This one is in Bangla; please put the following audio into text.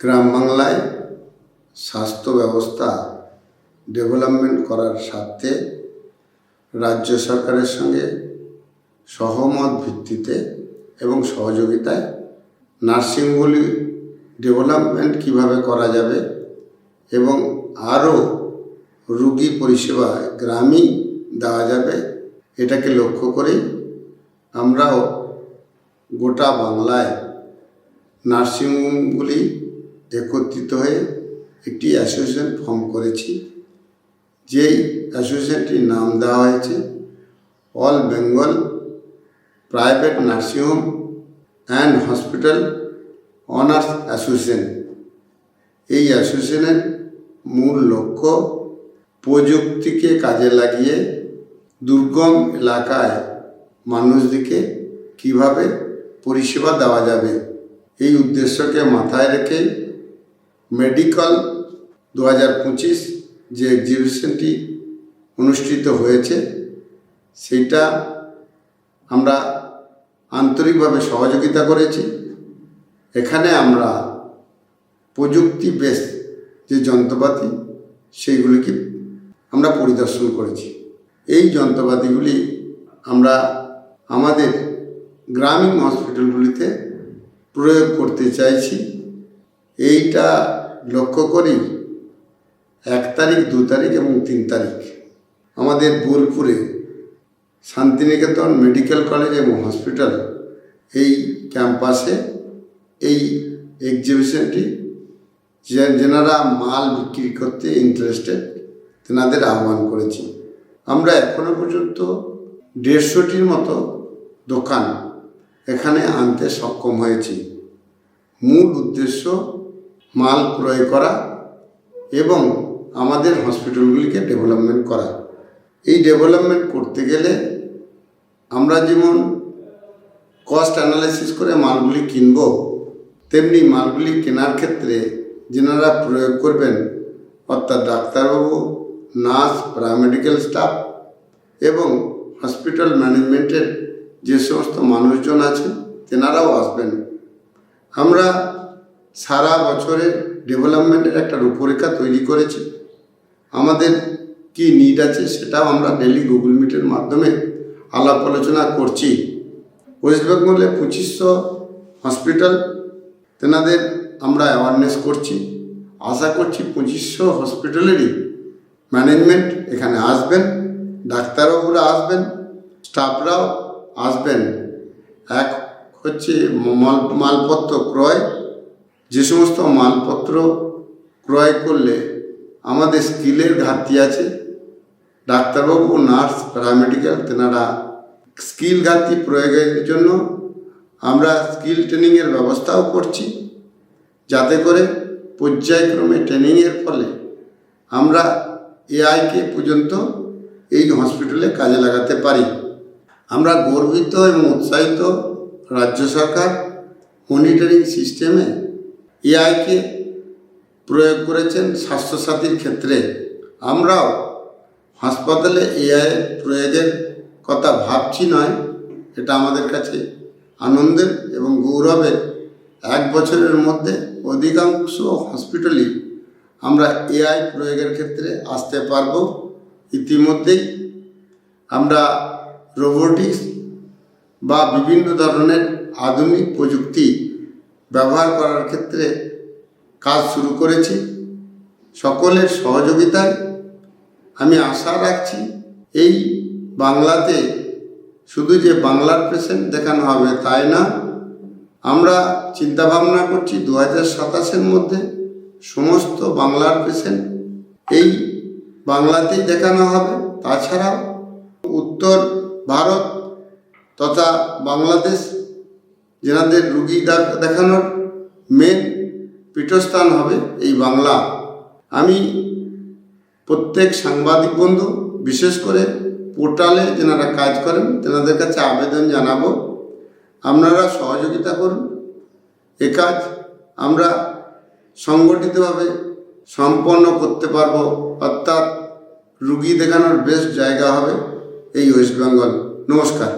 গ্রাম বাংলায় স্বাস্থ্য ব্যবস্থা ডেভেলপমেন্ট করার স্বার্থে রাজ্য সরকারের সঙ্গে সহমত ভিত্তিতে এবং সহযোগিতায় নার্সিংগুলি ডেভেলপমেন্ট কিভাবে করা যাবে এবং আরও রোগী পরিষেবা গ্রামীণ দেওয়া যাবে, এটাকে লক্ষ্য করেই আমরাও গোটা বাংলায় নার্সিংহোমগুলি একত্রিত হয়ে একটি অ্যাসোসিয়েশন ফর্ম করেছি। যেই অ্যাসোসিয়েশনটির নাম দেওয়া হয়েছে all Bengal private nursing home and hospital honours association. এই অ্যাসোসিয়েশনের মূল লক্ষ্য প্রযুক্তিকে কাজে লাগিয়ে দুর্গম এলাকায় মানুষদেরকে কিভাবে পরিষেবা দেওয়া যাবে, এই উদ্দেশ্যকে মাথায় রেখে মেডিকেল 2025 যে এক্সিবিশনটি অনুষ্ঠিত হয়েছে সেইটা আমরা আন্তরিকভাবে সহযোগিতা করেছি। এখানে আমরা প্রযুক্তি বেস যে যন্ত্রপাতি সেইগুলিকে আমরা পরিদর্শন করেছি। এই যন্ত্রপাতিগুলি আমরা আমাদের গ্রামীণ হসপিটালগুলিতে প্রয়োগ করতে চাইছি। এইটা লক্ষ্য করি 1 তারিখ, 2 তারিখ এবং 3 তারিখ আমাদের বোলপুরে শান্তিনিকেতন মেডিকেল কলেজ এবং হসপিটাল এই ক্যাম্পাসে এই এক্সিবিশনটি যেনারা মাল বিক্রি করতে ইন্টারেস্টেড তেনাদের আহ্বান করেছি। আমরা এখনো পর্যন্ত 150টির মতো দোকান এখানে আনতে সক্ষম হয়েছি। মূল উদ্দেশ্য মাল ক্রয় করা এবং আমাদের হসপিটালগুলিকে ডেভেলপমেন্ট করা। এই ডেভেলপমেন্ট করতে গেলে আমরা যেমন কস্ট অ্যানালাইসিস করে মালগুলি কিনব, তেমনি মালগুলি কেনার ক্ষেত্রে যেনারা প্রয়োগ করবেন অর্থাৎ ডাক্তারবাবু, নার্স, প্যারামেডিক্যাল স্টাফ এবং হসপিটাল ম্যানেজমেন্টের যে সমস্ত মানুষজন আছেন তেনারাও আসবেন। আমরা সারা বছরের ডেভেলপমেন্টের একটা রূপরেখা তৈরি করেছি। আমাদের কি নিড আছে সেটাও আমরা ডেলি গুগল মিটের মাধ্যমে আলাপ আলোচনা করছি। ওয়েস্ট বেঙ্গলে 2500 হসপিটাল তেনাদের আমরা অ্যাওয়ারনেস করছি। আশা করছি 2500 হসপিটালেরই ম্যানেজমেন্ট এখানে আসবেন, ডাক্তারবাবুরা আসবেন, স্টাফরাও আসবেন। এক হচ্ছে মালপত্র ক্রয়, যে সমস্ত মালপত্র ক্রয় করলে আমাদের স্কিলের ঘাটতি আছে, ডাক্তারবাবু, নার্স, প্যারামেডিক্যাল তেনারা স্কিল ঘাটতি প্রয়োগের জন্য আমরা স্কিল ট্রেনিংয়ের ব্যবস্থাও করছি, যাতে করে পর্যায়ক্রমে ট্রেনিংয়ের ফলে আমরা এআইকে পর্যন্ত এই হসপিটালে কাজে লাগাতে পারি। আমরা গর্বিত এবং উৎসাহিত রাজ্য সরকার মনিটরিং সিস্টেমে এআইকে প্রয়োগ করেছেন স্বাস্থ্যসাথীর ক্ষেত্রে। আমরাও হাসপাতালে এআই প্রয়োগের কথা ভাবছি নয়, এটা আমাদের কাছে আনন্দের এবং গৌরবের। 1 বছরের মধ্যে অধিকাংশ হসপিটালই আমরা এআই প্রয়োগের ক্ষেত্রে আসতে পারব। ইতিমধ্যেই আমরা রোবোটিক্স বা বিভিন্ন ধরনের আধুনিক প্রযুক্তি ব্যবহার করার ক্ষেত্রে কাজ শুরু করেছি। সকলের সহযোগিতায় আমি আশা রাখছি এই বাংলাতে শুধু যে বাংলার পেশেন্ট দেখানো হবে তাই না, আমরা চিন্তাভাবনা করছি 2027-এর মধ্যে সমস্ত বাংলার পেশেন্ট এই বাংলাতেই দেখানো হবে। তাছাড়াও উত্তর ভারত তথা বাংলাদেশ যেনাদের রুগী দেখানোর মেন পীঠস্থান হবে এই বাংলা। আমি প্রত্যেক সাংবাদিক বন্ধু, বিশেষ করে পোর্টালে যেনারা কাজ করেন তেনাদের কাছে আবেদন জানাবো, আপনারা সহযোগিতা করুন। এ কাজ আমরা সংগঠিতভাবে সম্পন্ন করতে পারবো, অর্থাৎ রুগী দেখানোর বেস্ট জায়গা হবে এই ওয়েস্ট বেঙ্গল। নমস্কার।